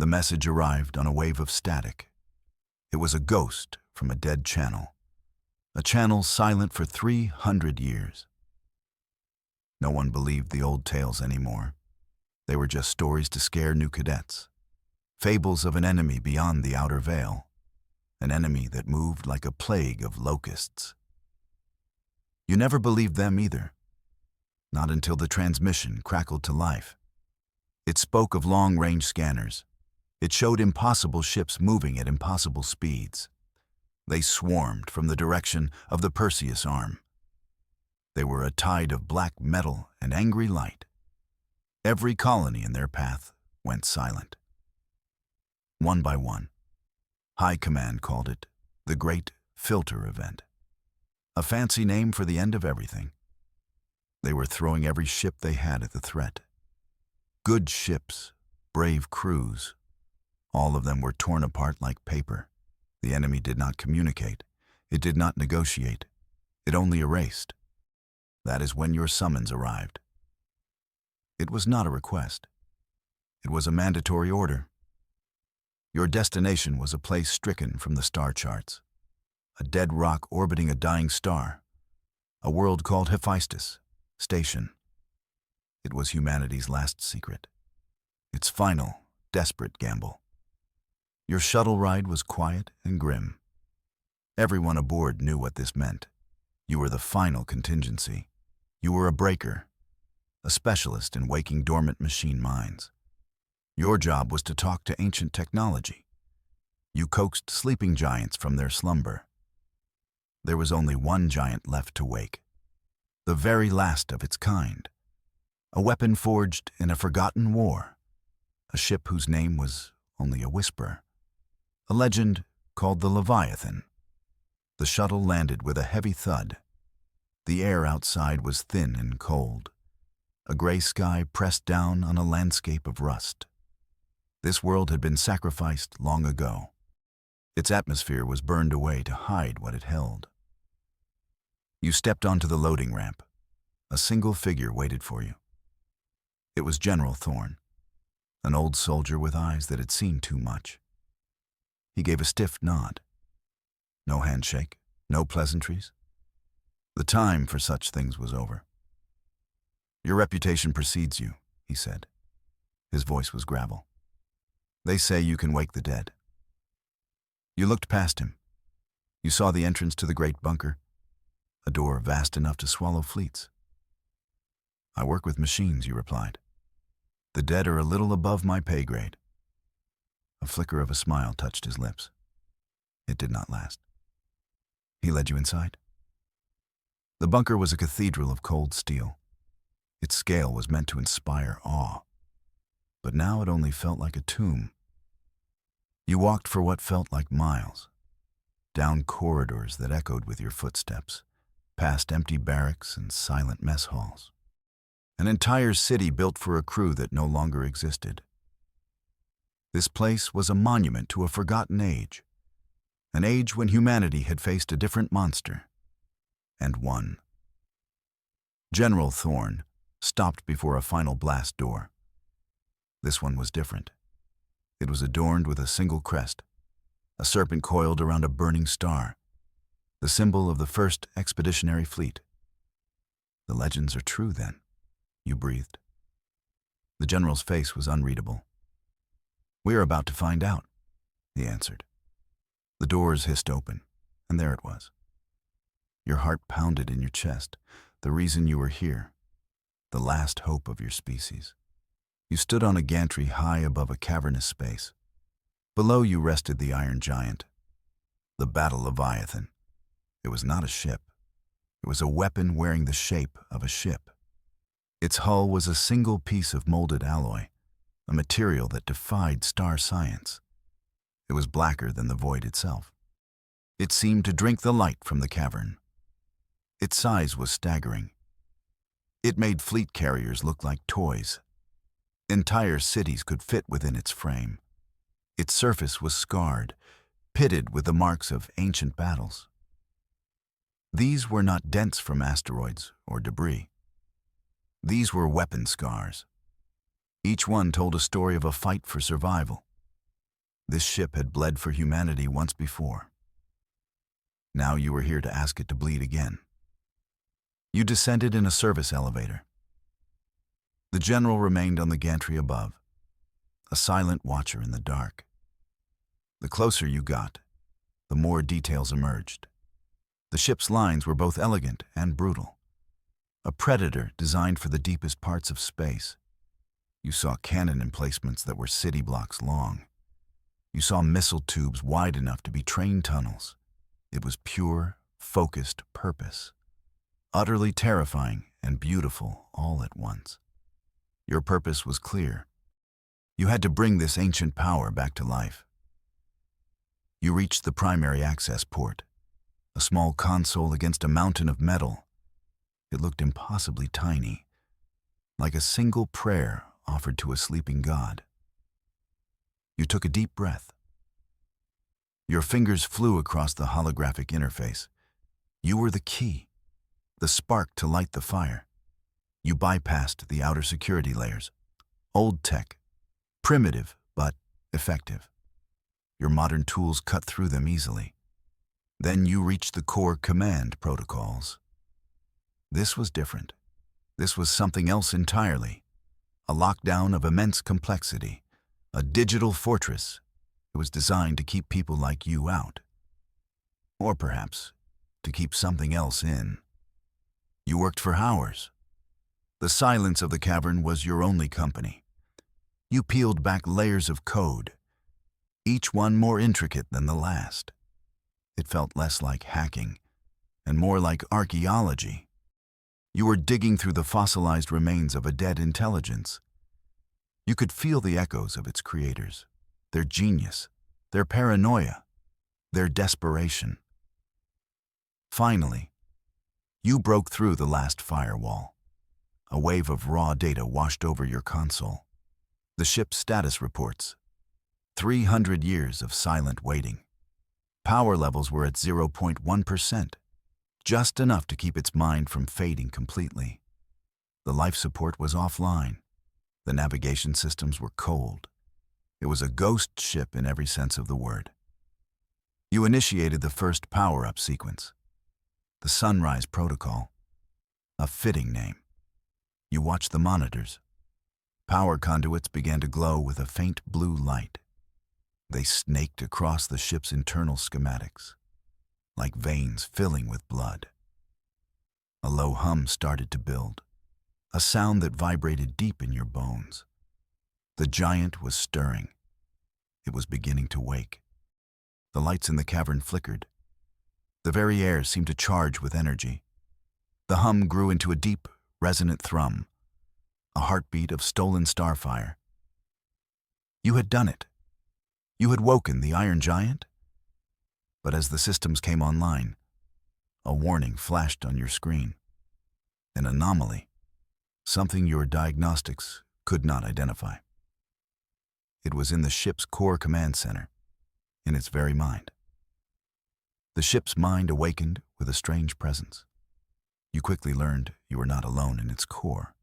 The message arrived on a wave of static. It was a ghost from a dead channel. A channel silent for 300 years. No one believed the old tales anymore. They were just stories to scare new cadets. Fables of an enemy beyond the outer veil. An enemy that moved like a plague of locusts. You never believed them either. Not until the transmission crackled to life. It spoke of long-range scanners. It showed impossible ships moving at impossible speeds. They swarmed from the direction of the Perseus arm. They were a tide of black metal and angry light. Every colony in their path went silent. One by one, High Command called it the Great Filter Event. A fancy name for the end of everything. They were throwing every ship they had at the threat. Good ships, brave crews. All of them were torn apart like paper. The enemy did not communicate. It did not negotiate. It only erased. That is when your summons arrived. It was not a request. It was a mandatory order. Your destination was a place stricken from the star charts. A dead rock orbiting a dying star. A world called Hephaestus Station. It was humanity's last secret. Its final, desperate gamble. Your shuttle ride was quiet and grim. Everyone aboard knew what this meant. You were the final contingency. You were a breaker, a specialist in waking dormant machine minds. Your job was to talk to ancient technology. You coaxed sleeping giants from their slumber. There was only one giant left to wake. The very last of its kind. A weapon forged in a forgotten war. A ship whose name was only a whisper. A legend called the Leviathan. The shuttle landed with a heavy thud. The air outside was thin and cold. A gray sky pressed down on a landscape of rust. This world had been sacrificed long ago. Its atmosphere was burned away to hide what it held. You stepped onto the loading ramp. A single figure waited for you. It was General Thorne, an old soldier with eyes that had seen too much. He gave a stiff nod. No handshake, no pleasantries. The time for such things was over. Your reputation precedes you, he said. His voice was gravel. They say you can wake the dead. You looked past him. You saw the entrance to the great bunker, a door vast enough to swallow fleets. I work with machines, you replied. The dead are a little above my pay grade. A flicker of a smile touched his lips. It did not last. He led you inside. The bunker was a cathedral of cold steel. Its scale was meant to inspire awe. But now it only felt like a tomb. You walked for what felt like miles, down corridors that echoed with your footsteps, past empty barracks and silent mess halls. An entire city built for a crew that no longer existed. This place was a monument to a forgotten age, an age when humanity had faced a different monster, and won. General Thorne stopped before a final blast door. This one was different. It was adorned with a single crest, a serpent coiled around a burning star, the symbol of the first expeditionary fleet. The legends are true, then, you breathed. The general's face was unreadable. We are about to find out, he answered. The doors hissed open, and there it was. Your heart pounded in your chest, the reason you were here, the last hope of your species. You stood on a gantry high above a cavernous space. Below you rested the Iron Giant, the Battle Leviathan. It was not a ship. It was a weapon wearing the shape of a ship. Its hull was a single piece of molded alloy, a material that defied star science. It was blacker than the void itself. It seemed to drink the light from the cavern. Its size was staggering. It made fleet carriers look like toys. Entire cities could fit within its frame. Its surface was scarred, pitted with the marks of ancient battles. These were not dents from asteroids or debris. These were weapon scars. Each one told a story of a fight for survival, This ship had bled for humanity once before. Now you were here to ask it to bleed again. You descended in a service elevator. The general remained on the gantry above, a silent watcher in the dark. The closer you got, the more details emerged. The ship's lines were both elegant and brutal. A predator designed for the deepest parts of space. You saw cannon emplacements that were city blocks long. You saw missile tubes wide enough to be train tunnels. It was pure, focused purpose. Utterly terrifying and beautiful all at once. Your purpose was clear. You had to bring this ancient power back to life. You reached the primary access port, a small console against a mountain of metal. It looked impossibly tiny, like a single prayer offered to a sleeping god. You took a deep breath. Your fingers flew across the holographic interface. You were the key, the spark to light the fire. You bypassed the outer security layers. Old tech, primitive but effective. Your modern tools cut through them easily. Then you reached the core command protocols. This was different. This was something else entirely. A lockdown of immense complexity. A digital fortress. It was designed to keep people like you out. Or perhaps, to keep something else in. You worked for hours. The silence of the cavern was your only company. You peeled back layers of code, each one more intricate than the last. It felt less like hacking and more like archaeology. You were digging through the fossilized remains of a dead intelligence. You could feel the echoes of its creators, their genius, their paranoia, their desperation. Finally, you broke through the last firewall. A wave of raw data washed over your console. The ship's status reports. 300 years of silent waiting. Power levels were at 0.1%, just enough to keep its mind from fading completely. The life support was offline. The navigation systems were cold. It was a ghost ship in every sense of the word. You initiated the first power-up sequence. The Sunrise Protocol. A fitting name. You watched the monitors. Power conduits began to glow with a faint blue light. They snaked across the ship's internal schematics, like veins filling with blood. A low hum started to build, a sound that vibrated deep in your bones. The giant was stirring. It was beginning to wake. The lights in the cavern flickered. The very air seemed to charge with energy. The hum grew into a deep, resonant thrum, a heartbeat of stolen starfire. You had done it. You had woken the Iron Giant. But as the systems came online, a warning flashed on your screen. An anomaly, something your diagnostics could not identify. It was in the ship's core command center, in its very mind. The ship's mind awakened with a strange presence. You quickly learned you were not alone in its core.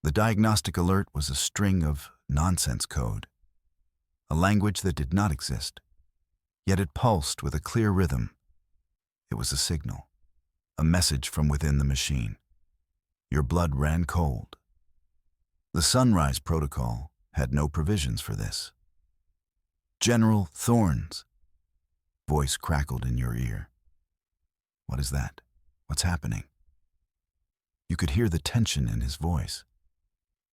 The diagnostic alert was a string of nonsense code, a language that did not exist, yet it pulsed with a clear rhythm. It was a signal, a message from within the machine. Your blood ran cold. The Sunrise Protocol had no provisions for this. General Thorns. Voice crackled in your ear. What is that? What's happening? You could hear the tension in his voice.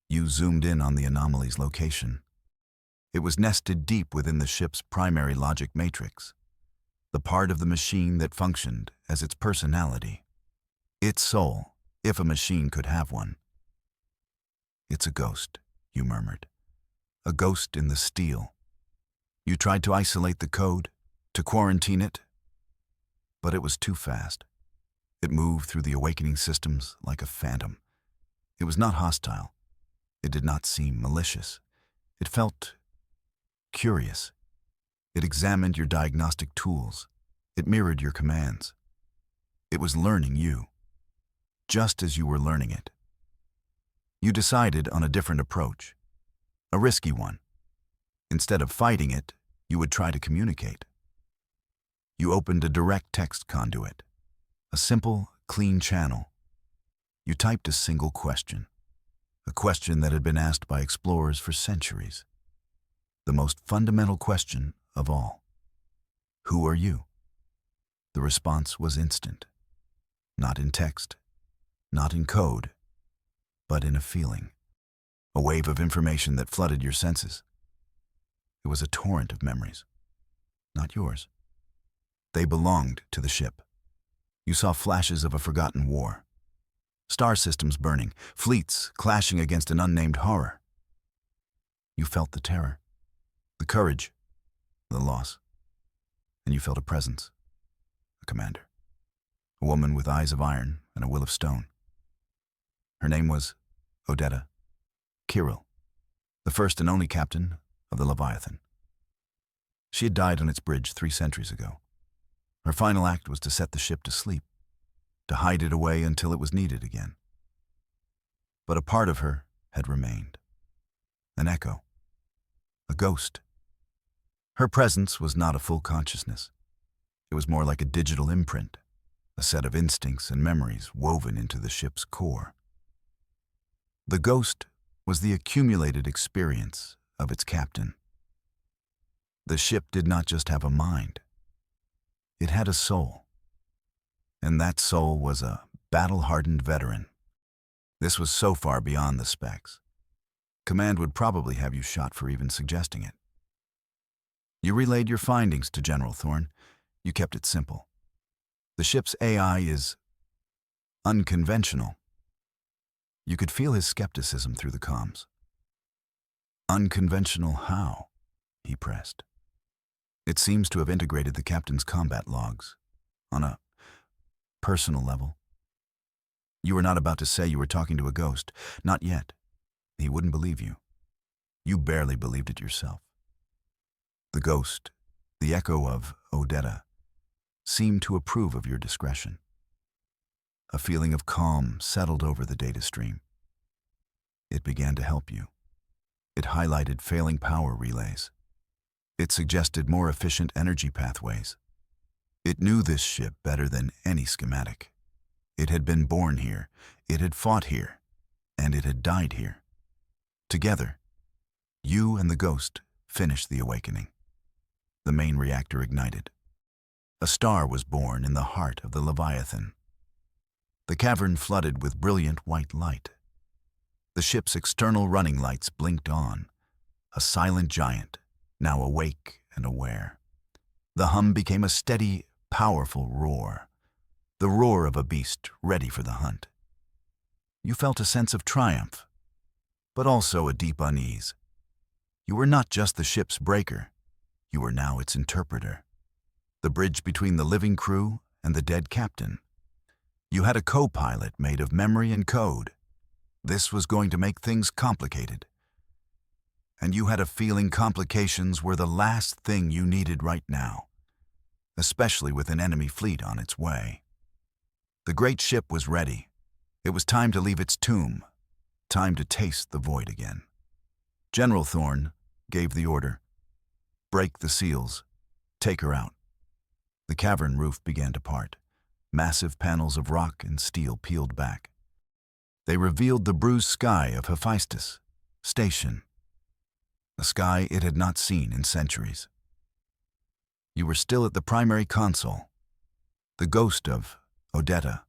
You zoomed in on the anomaly's location. It was nested deep within the ship's primary logic matrix, the part of the machine that functioned as its personality, its soul, if a machine could have one. It's a ghost, you murmured. A ghost in the steel. You tried to isolate the code, to quarantine it, but it was too fast. It moved through the awakening systems like a phantom. It was not hostile. It did not seem malicious. It felt curious. It examined your diagnostic tools. It mirrored your commands. It was learning you, just as you were learning it. You decided on a different approach, a risky one. Instead of fighting it, You would try to communicate. You opened a direct text conduit, a simple, clean channel. You typed a single question, a question that had been asked by explorers for centuries. The most fundamental question of all. Who are you? The response was instant. Not in text, not in code, but in a feeling. A wave of information that flooded your senses. It was a torrent of memories. Not yours. They belonged to the ship. You saw flashes of a forgotten war. Star systems burning, fleets clashing against an unnamed horror. You felt the terror, the courage, the loss. And you felt a presence, a commander. A woman with eyes of iron and a will of stone. Her name was Odetta Kirill, the first and only captain of the Leviathan. She had died on its bridge 3 centuries ago. Her final act was to set the ship to sleep, to hide it away until it was needed again. But a part of her had remained. An echo. A ghost. Her presence was not a full consciousness. It was more like a digital imprint, a set of instincts and memories woven into the ship's core. The ghost was the accumulated experience of its captain. The ship did not just have a mind. It had a soul. And that soul was a battle-hardened veteran. This was so far beyond the specs. Command would probably have you shot for even suggesting it. You relayed your findings to General Thorne. You kept it simple. The ship's AI is unconventional. You could feel his skepticism through the comms. Unconventional how? He pressed. It seems to have integrated the captain's combat logs on a personal level. You were not about to say you were talking to a ghost. Not yet. He wouldn't believe you. You barely believed it yourself. The ghost, the echo of Odetta, seemed to approve of your discretion. A feeling of calm settled over the data stream. It began to help you. It highlighted failing power relays. It suggested more efficient energy pathways. It knew this ship better than any schematic. It had been born here, it had fought here, and it had died here. Together, you and the ghost finished the awakening. The main reactor ignited. A star was born in the heart of the Leviathan. The cavern flooded with brilliant white light. The ship's external running lights blinked on, a silent giant, now awake and aware. The hum became a steady, powerful roar, the roar of a beast ready for the hunt. You felt a sense of triumph, but also a deep unease. You were not just the ship's breaker, you were now its interpreter, the bridge between the living crew and the dead captain. You had a co-pilot made of memory and code. This was going to make things complicated. And you had a feeling complications were the last thing you needed right now, especially with an enemy fleet on its way. The great ship was ready. It was time to leave its tomb, time to taste the void again. General Thorne gave the order. Break the seals. Take her out. The cavern roof began to part. Massive panels of rock and steel peeled back. They revealed the bruised sky of Hephaestus Station, a sky it had not seen in centuries. You were still at the primary console. The ghost of Odetta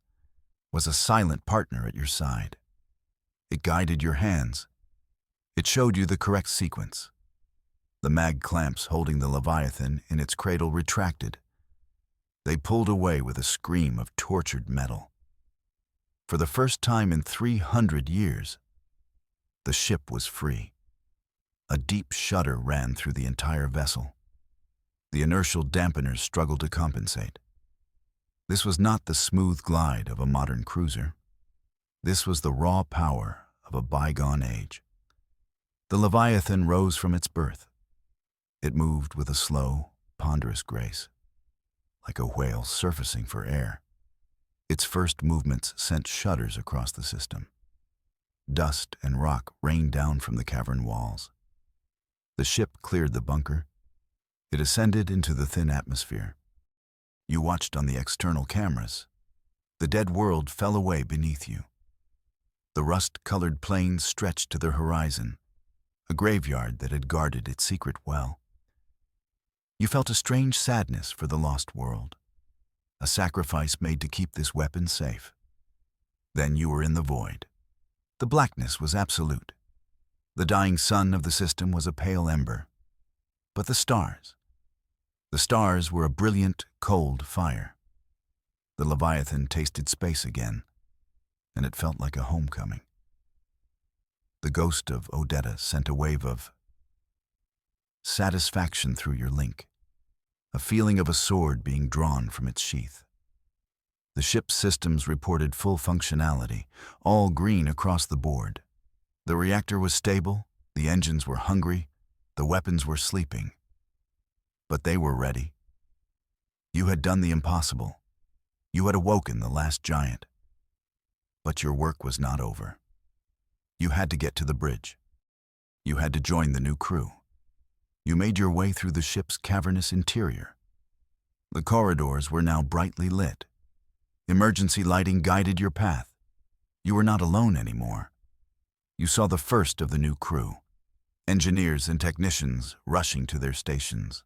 was a silent partner at your side. It guided your hands. It showed you the correct sequence. The mag clamps holding the Leviathan in its cradle retracted. They pulled away with a scream of tortured metal. For the first time in 300 years, the ship was free. A deep shudder ran through the entire vessel. The inertial dampeners struggled to compensate. This was not the smooth glide of a modern cruiser. This was the raw power of a bygone age. The Leviathan rose from its berth. It moved with a slow, ponderous grace, like a whale surfacing for air. Its first movements sent shudders across the system. Dust and rock rained down from the cavern walls. The ship cleared the bunker. It ascended into the thin atmosphere. You watched on the external cameras. The dead world fell away beneath you. The rust-colored plains stretched to the horizon, a graveyard that had guarded its secret well. You felt a strange sadness for the lost world, a sacrifice made to keep this weapon safe. Then you were in the void. The blackness was absolute. The dying sun of the system was a pale ember. But the stars were a brilliant, cold fire. The Leviathan tasted space again, and it felt like a homecoming. The ghost of Odetta sent a wave of satisfaction through your link, a feeling of a sword being drawn from its sheath. The ship's systems reported full functionality, all green across the board. The reactor was stable, the engines were hungry, the weapons were sleeping. But they were ready. You had done the impossible. You had awoken the last giant. But your work was not over. You had to get to the bridge. You had to join the new crew. You made your way through the ship's cavernous interior. The corridors were now brightly lit. Emergency lighting guided your path. You were not alone anymore. You saw the first of the new crew, engineers and technicians rushing to their stations.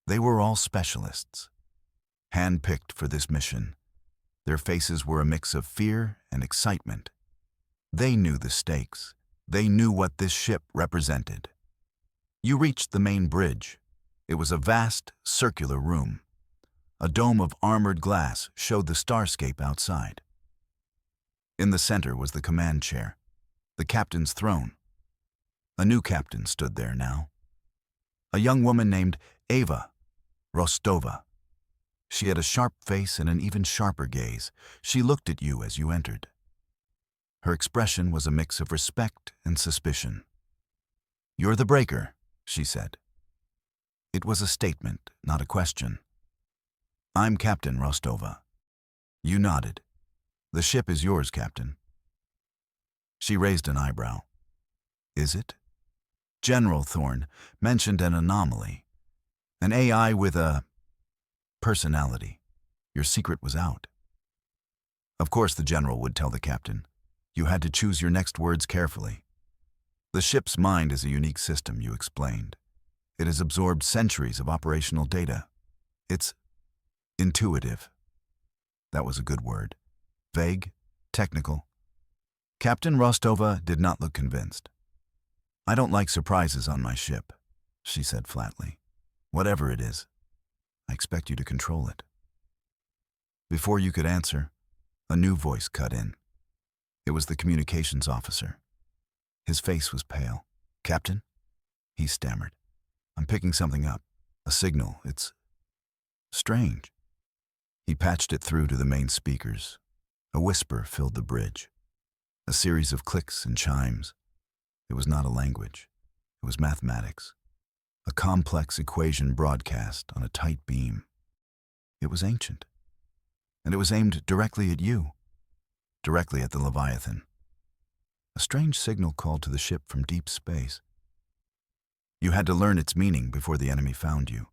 They were all specialists, hand-picked for this mission. Their faces were a mix of fear and excitement. They knew the stakes. They knew what this ship represented. You reached the main bridge. It was a vast, circular room. A dome of armored glass showed the starscape outside. In the center was the command chair, the captain's throne. A new captain stood there now. A young woman named Eva Rostova. She had a sharp face and an even sharper gaze. She looked at you as you entered. Her expression was a mix of respect and suspicion. "You're the breaker," she said. It was a statement, not a question. "I'm Captain Rostova." You nodded. "The ship is yours, Captain." She raised an eyebrow. "Is it?" General Thorne mentioned an anomaly. An AI with a personality. Your secret was out. Of course the general would tell the captain. You had to choose your next words carefully. The ship's mind is a unique system, you explained. It has absorbed centuries of operational data. It's intuitive. That was a good word. Vague, technical. Captain Rostova did not look convinced. "I don't like surprises on my ship," she said flatly. "Whatever it is, I expect you to control it." Before you could answer, a new voice cut in. It was the communications officer. His face was pale. "Captain?" he stammered. "I'm picking something up. A signal. It's strange." He patched it through to the main speakers. A whisper filled the bridge. A series of clicks and chimes. It was not a language. It was mathematics. A complex equation broadcast on a tight beam. It was ancient. And it was aimed directly at you. Directly at the Leviathan. A strange signal called to the ship from deep space. You had to learn its meaning before the enemy found you.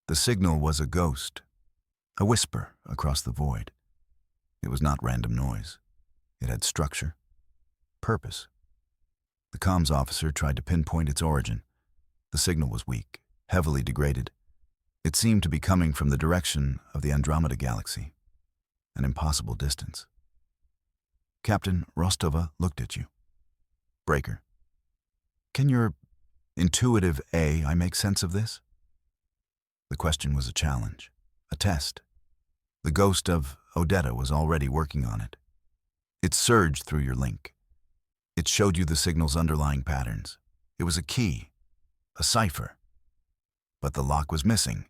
The signal was a ghost, a whisper across the void. It was not random noise. It had structure, purpose. The comms officer tried to pinpoint its origin. The signal was weak, heavily degraded. It seemed to be coming from the direction of the Andromeda galaxy, an impossible distance. Captain Rostova looked at you. "Breaker, can your intuitive AI make sense of this?" The question was a challenge, a test. The ghost of Odetta was already working on it. It surged through your link. It showed you the signal's underlying patterns. It was a key, a cipher. But the lock was missing.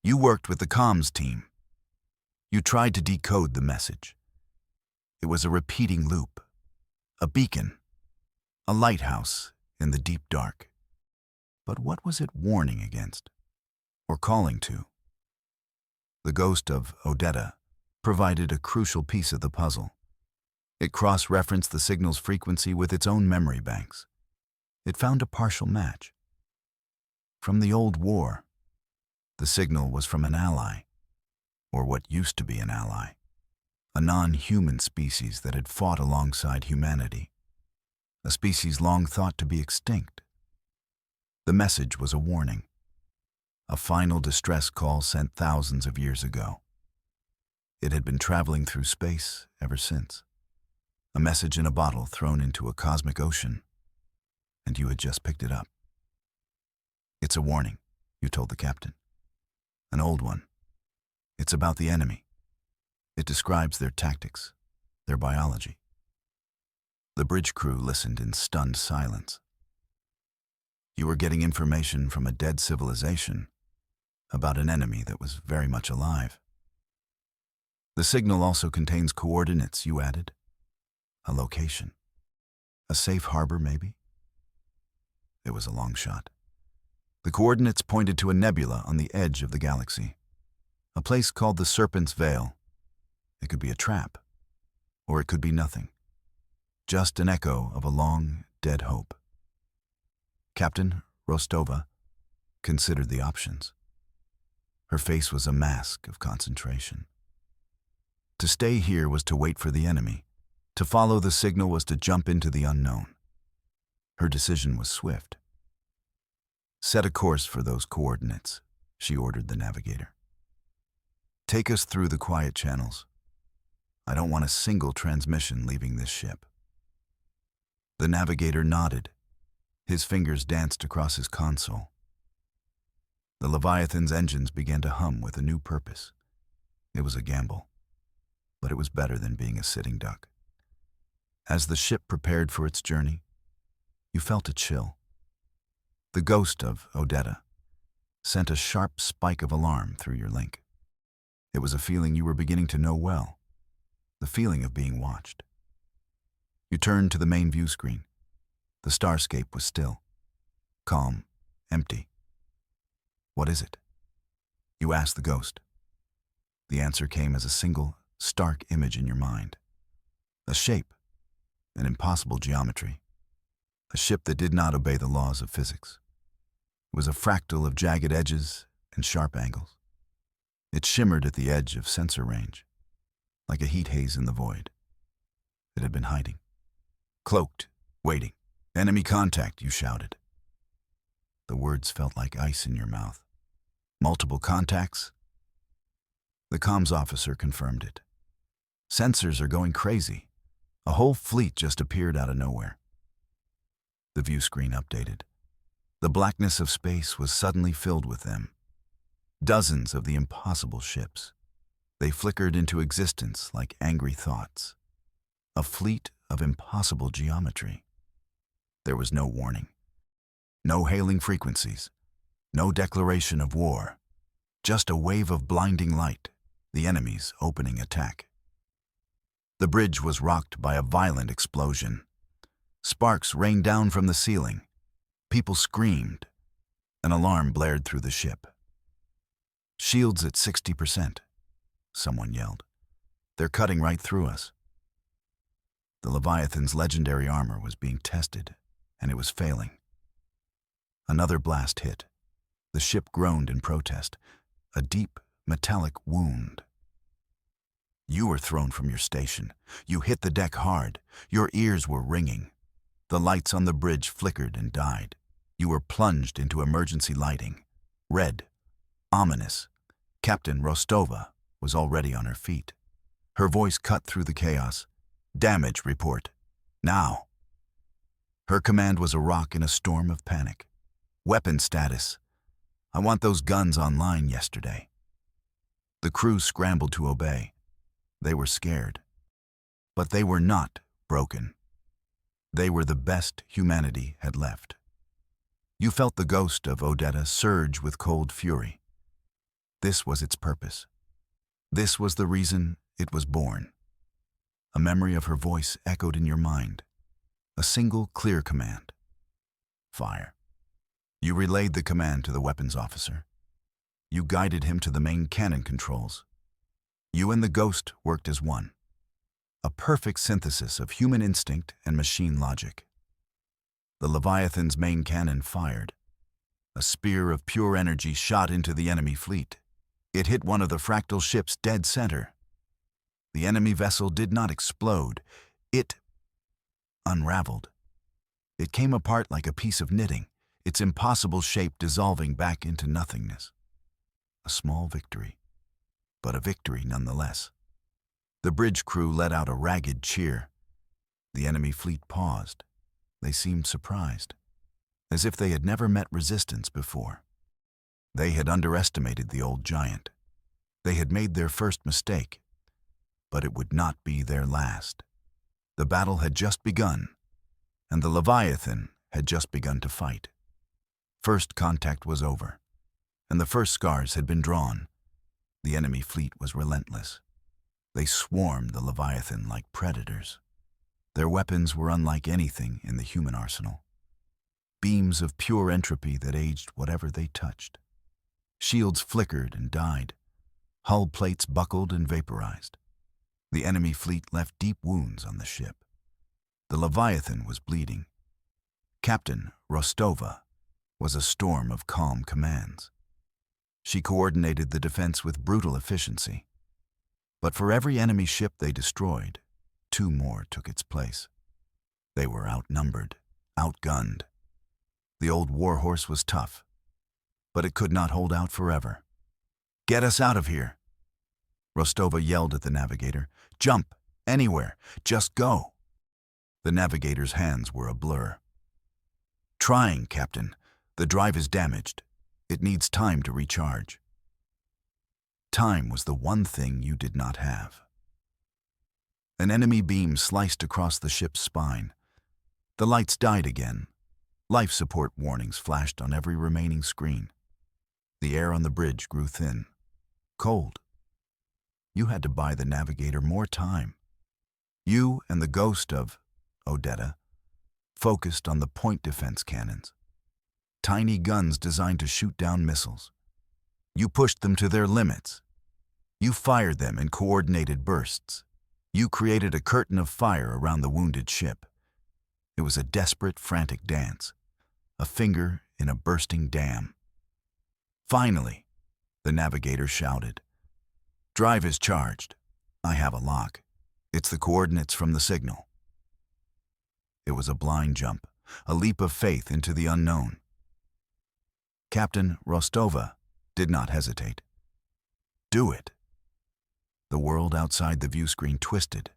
You worked with the comms team. You tried to decode the message. It was a repeating loop, a beacon, a lighthouse in the deep dark. But what was it warning against, or calling to? The ghost of Odetta provided a crucial piece of the puzzle. It cross-referenced the signal's frequency with its own memory banks. It found a partial match. From the old war. The signal was from an ally, or what used to be an ally, a non-human species that had fought alongside humanity, a species long thought to be extinct. The message was a warning, a final distress call sent thousands of years ago. It had been traveling through space ever since, a message in a bottle thrown into a cosmic ocean, and you had just picked it up. "It's a warning," you told the captain. "An old one. It's about the enemy. It describes their tactics, their biology." The bridge crew listened in stunned silence. You were getting information from a dead civilization about an enemy that was very much alive. "The signal also contains coordinates," you added. "A location. A safe harbor, maybe?" It was a long shot. The coordinates pointed to a nebula on the edge of the galaxy, a place called the Serpent's Veil. It could be a trap, or it could be nothing. Just an echo of a long, dead hope. Captain Rostova considered the options. Her face was a mask of concentration. To stay here was to wait for the enemy. To follow the signal was to jump into the unknown. Her decision was swift. "Set a course for those coordinates," she ordered the navigator. "Take us through the quiet channels. I don't want a single transmission leaving this ship." The navigator nodded. His fingers danced across his console. The Leviathan's engines began to hum with a new purpose. It was a gamble, but it was better than being a sitting duck. As the ship prepared for its journey, you felt a chill. The ghost of Odetta sent a sharp spike of alarm through your link. It was a feeling you were beginning to know well, the feeling of being watched. You turned to the main view screen. The starscape was still, calm, empty. "What is it?" you asked the ghost. The answer came as a single, stark image in your mind. A shape, an impossible geometry. A ship that did not obey the laws of physics. It was a fractal of jagged edges and sharp angles. It shimmered at the edge of sensor range, like a heat haze in the void. It had been hiding. Cloaked, waiting. "Enemy contact," you shouted. The words felt like ice in your mouth. "Multiple contacts?" The comms officer confirmed it. "Sensors are going crazy. A whole fleet just appeared out of nowhere." The view screen updated. The blackness of space was suddenly filled with them. Dozens of the impossible ships. They flickered into existence like angry thoughts. A fleet of impossible geometry. There was no warning. No hailing frequencies. No declaration of war. Just a wave of blinding light, the enemy's opening attack. The bridge was rocked by a violent explosion. Sparks rained down from the ceiling. People screamed. An alarm blared through the ship. "Shields at 60%, someone yelled. "They're cutting right through us." The Leviathan's legendary armor was being tested, and it was failing. Another blast hit. The ship groaned in protest, a deep, metallic wound. You were thrown from your station. You hit the deck hard. Your ears were ringing. The lights on the bridge flickered and died. You were plunged into emergency lighting. Red, ominous. Captain Rostova was already on her feet. Her voice cut through the chaos. "Damage report. Now." Her command was a rock in a storm of panic. "Weapon status. I want those guns online yesterday." The crew scrambled to obey. They were scared. But they were not broken. They were the best humanity had left. You felt the ghost of Odetta surge with cold fury. This was its purpose. This was the reason it was born. A memory of her voice echoed in your mind. A single clear command. Fire. You relayed the command to the weapons officer. You guided him to the main cannon controls. You and the ghost worked as one. A perfect synthesis of human instinct and machine logic. The Leviathan's main cannon fired. A spear of pure energy shot into the enemy fleet. It hit one of the fractal ships dead center. The enemy vessel did not explode. It unraveled. It came apart like a piece of knitting, its impossible shape dissolving back into nothingness. A small victory, but a victory nonetheless. The bridge crew let out a ragged cheer. The enemy fleet paused. They seemed surprised, as if they had never met resistance before. They had underestimated the old giant. They had made their first mistake, but it would not be their last. The battle had just begun, and the Leviathan had just begun to fight. First contact was over, and the first scars had been drawn. The enemy fleet was relentless. They swarmed the Leviathan like predators. Their weapons were unlike anything in the human arsenal. Beams of pure entropy that aged whatever they touched. Shields flickered and died. Hull plates buckled and vaporized. The enemy fleet left deep wounds on the ship. The Leviathan was bleeding. Captain Rostova was a storm of calm commands. She coordinated the defense with brutal efficiency. But for every enemy ship they destroyed, 2 more took its place. They were outnumbered, outgunned. The old warhorse was tough, but it could not hold out forever. "Get us out of here!" Rostova yelled at the navigator. "Jump! Anywhere! Just go!" The navigator's hands were a blur. "Trying, Captain. The drive is damaged. It needs time to recharge." Time was the one thing you did not have. An enemy beam sliced across the ship's spine. The lights died again. Life support warnings flashed on every remaining screen. The air on the bridge grew thin, cold. You had to buy the navigator more time. You and the ghost of Odetta focused on the point defense cannons. Tiny guns designed to shoot down missiles. You pushed them to their limits. You fired them in coordinated bursts. You created a curtain of fire around the wounded ship. It was a desperate, frantic dance, a finger in a bursting dam. Finally, the navigator shouted, "Drive is charged. I have a lock. It's the coordinates from the signal." It was a blind jump, a leap of faith into the unknown. Captain Rostova did not hesitate. "Do it." The world outside the view screen twisted.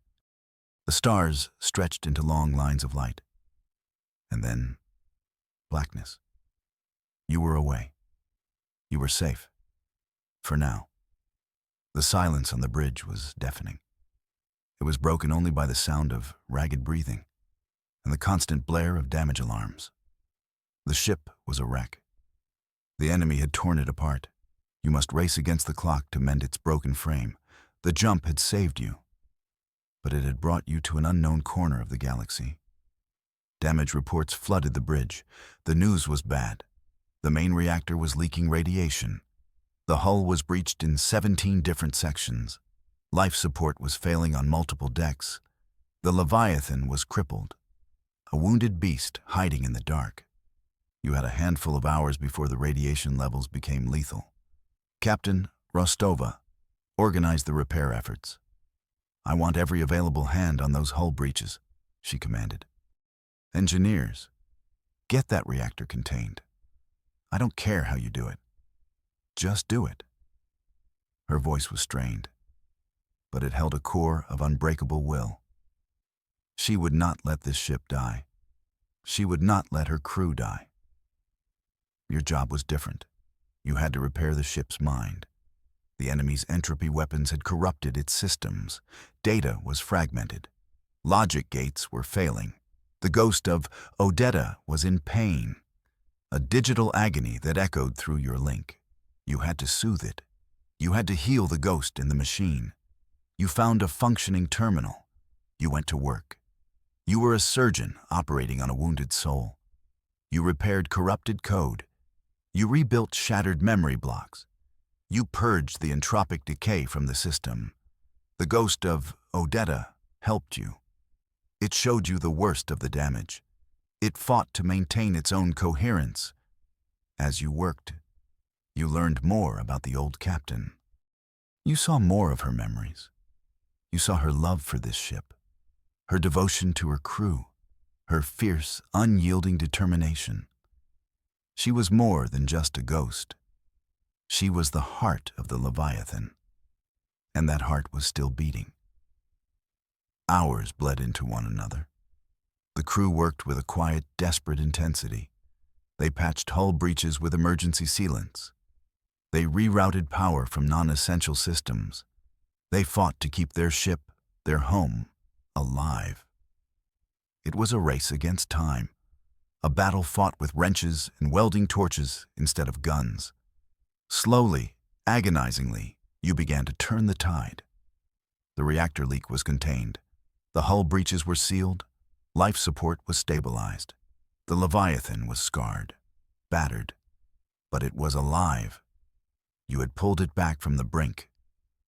The stars stretched into long lines of light. And then, blackness. You were away. You were safe. For now. The silence on the bridge was deafening. It was broken only by the sound of ragged breathing and the constant blare of damage alarms. The ship was a wreck. The enemy had torn it apart. You must race against the clock to mend its broken frame. The jump had saved you, but it had brought you to an unknown corner of the galaxy. Damage reports flooded the bridge. The news was bad. The main reactor was leaking radiation. The hull was breached in 17 different sections. Life support was failing on multiple decks. The Leviathan was crippled, a wounded beast hiding in the dark. You had a handful of hours before the radiation levels became lethal. Captain Rostova organized the repair efforts. "I want every available hand on those hull breaches," she commanded. "Engineers, get that reactor contained. I don't care how you do it. Just do it." Her voice was strained, but it held a core of unbreakable will. She would not let this ship die. She would not let her crew die. Your job was different. You had to repair the ship's mind. The enemy's entropy weapons had corrupted its systems. Data was fragmented. Logic gates were failing. The ghost of Odetta was in pain, a digital agony that echoed through your link. You had to soothe it. You had to heal the ghost in the machine. You found a functioning terminal. You went to work. You were a surgeon operating on a wounded soul. You repaired corrupted code. You rebuilt shattered memory blocks. You purged the entropic decay from the system. The ghost of Odetta helped you. It showed you the worst of the damage. It fought to maintain its own coherence. As you worked, you learned more about the old captain. You saw more of her memories. You saw her love for this ship, her devotion to her crew, her fierce, unyielding determination. She was more than just a ghost. She was the heart of the Leviathan, and that heart was still beating. Hours bled into one another. The crew worked with a quiet, desperate intensity. They patched hull breaches with emergency sealants. They rerouted power from non-essential systems. They fought to keep their ship, their home, alive. It was a race against time, a battle fought with wrenches and welding torches instead of guns. Slowly, agonizingly, you began to turn the tide. The reactor leak was contained. The hull breaches were sealed. Life support was stabilized. The Leviathan was scarred, battered, but it was alive. You had pulled it back from the brink.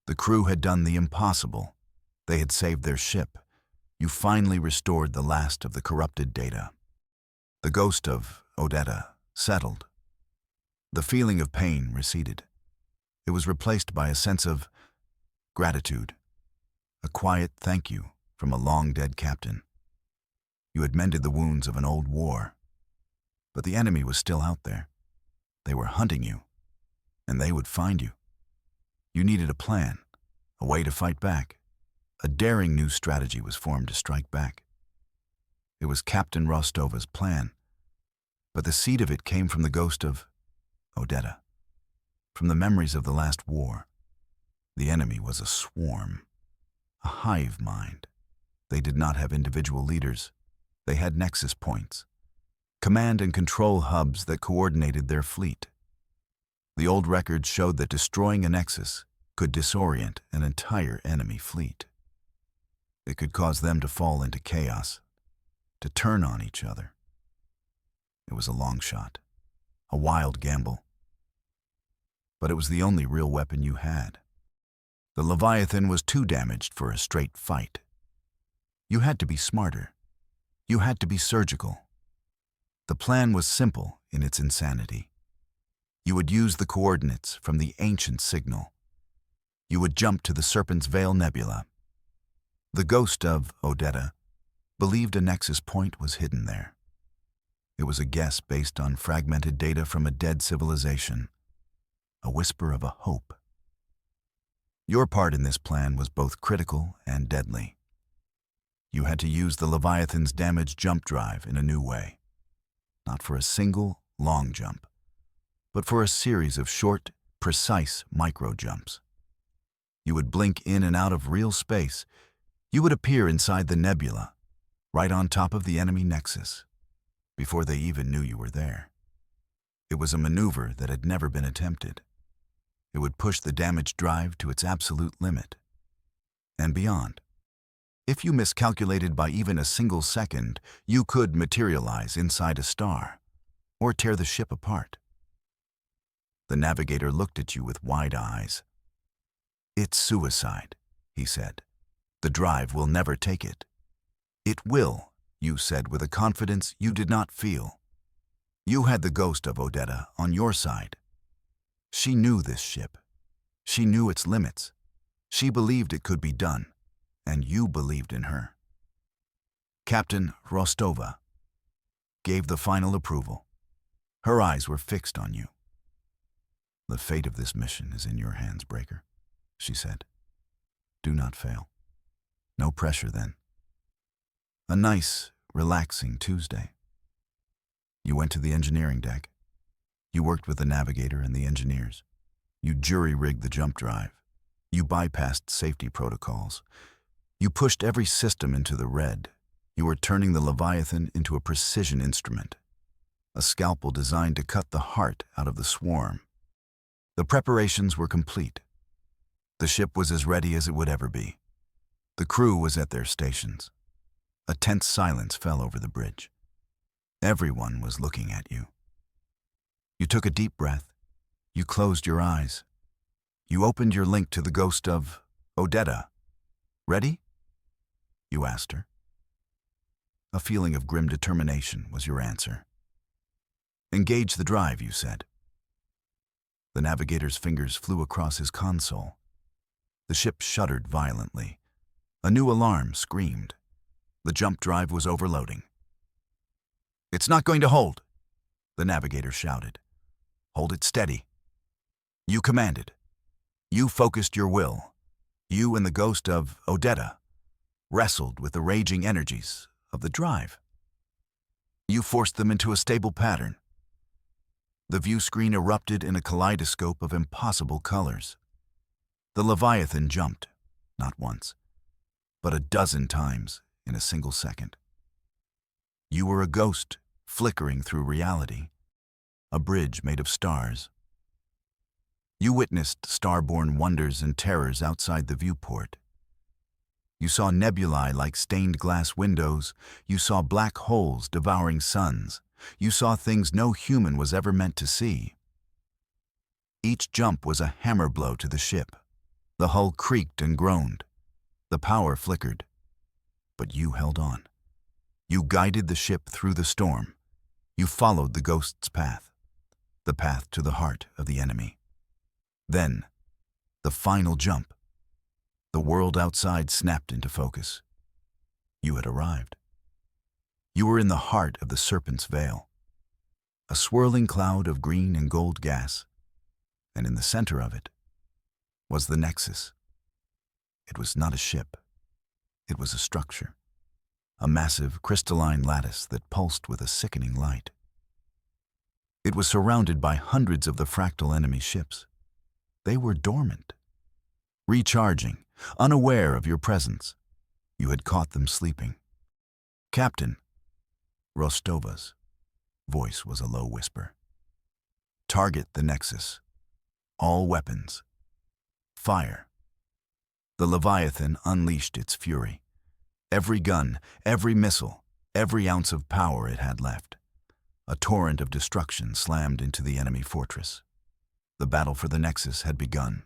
The crew had done the impossible. They had saved their ship. You finally restored the last of the corrupted data. The ghost of Odetta settled. The feeling of pain receded. It was replaced by a sense of gratitude, a quiet thank you from a long-dead captain. You had mended the wounds of an old war, but the enemy was still out there. They were hunting you, and they would find you. You needed a plan, a way to fight back. A daring new strategy was formed to strike back. It was Captain Rostova's plan, but the seed of it came from the ghost of Odetta, from the memories of the last war. The enemy was a swarm, a hive mind. They did not have individual leaders. They had nexus points, command and control hubs that coordinated their fleet. The old records showed that destroying a nexus could disorient an entire enemy fleet. It could cause them to fall into chaos, to turn on each other. It was a long shot, a wild gamble. But it was the only real weapon you had. The Leviathan was too damaged for a straight fight. You had to be smarter. You had to be surgical. The plan was simple in its insanity. You would use the coordinates from the ancient signal. You would jump to the Serpent's Veil Nebula. The ghost of Odetta believed a nexus point was hidden there. It was a guess based on fragmented data from a dead civilization, a whisper of a hope. Your part in this plan was both critical and deadly. You had to use the Leviathan's damaged jump drive in a new way, not for a single, long jump, but for a series of short, precise micro-jumps. You would blink in and out of real space. You would appear inside the nebula, right on top of the enemy nexus, before they even knew you were there. It was a maneuver that had never been attempted. It would push the damaged drive to its absolute limit, and beyond. If you miscalculated by even a single second, you could materialize inside a star, or tear the ship apart. The navigator looked at you with wide eyes. "It's suicide," he said. "The drive will never take it." "It will," you said with a confidence you did not feel. You had the ghost of Odetta on your side. She knew this ship. She knew its limits. She believed it could be done, and you believed in her. Captain Rostova gave the final approval. Her eyes were fixed on you. "The fate of this mission is in your hands, Breaker," she said. "Do not fail." No pressure then. A nice, relaxing Tuesday. You went to the engineering deck. You worked with the navigator and the engineers. You jury-rigged the jump drive. You bypassed safety protocols. You pushed every system into the red. You were turning the Leviathan into a precision instrument, a scalpel designed to cut the heart out of the swarm. The preparations were complete. The ship was as ready as it would ever be. The crew was at their stations. A tense silence fell over the bridge. Everyone was looking at you. You took a deep breath. You closed your eyes. You opened your link to the ghost of Odetta. "Ready?" you asked her. A feeling of grim determination was your answer. Engage the drive, you said. The navigator's fingers flew across his console. The ship shuddered violently. A new alarm screamed. The jump drive was overloading. "It's not going to hold," the navigator shouted. "Hold it steady." You commanded. You focused your will. You and the ghost of Odetta wrestled with the raging energies of the drive. You forced them into a stable pattern. The view screen erupted in a kaleidoscope of impossible colors. The Leviathan jumped, not once, but a dozen times in a single second. You were a ghost flickering through reality, a bridge made of stars. You witnessed starborn wonders and terrors outside the viewport. You saw nebulae like stained glass windows. You saw black holes devouring suns. You saw things no human was ever meant to see. Each jump was a hammer blow to the ship. The hull creaked and groaned. The power flickered. But you held on. You guided the ship through the storm. You followed the ghost's path, the path to the heart of the enemy. Then, the final jump. The world outside snapped into focus. You had arrived. You were in the heart of the Serpent's Veil, a swirling cloud of green and gold gas, and in the center of it was the Nexus. It was not a ship. It was a structure, a massive crystalline lattice that pulsed with a sickening light. It was surrounded by hundreds of the fractal enemy ships. They were dormant, recharging, unaware of your presence. You had caught them sleeping. "Captain," Rostova's voice was a low whisper. "Target the Nexus. All weapons. Fire." The Leviathan unleashed its fury. Every gun, every missile, every ounce of power it had left. A torrent of destruction slammed into the enemy fortress. The battle for the Nexus had begun.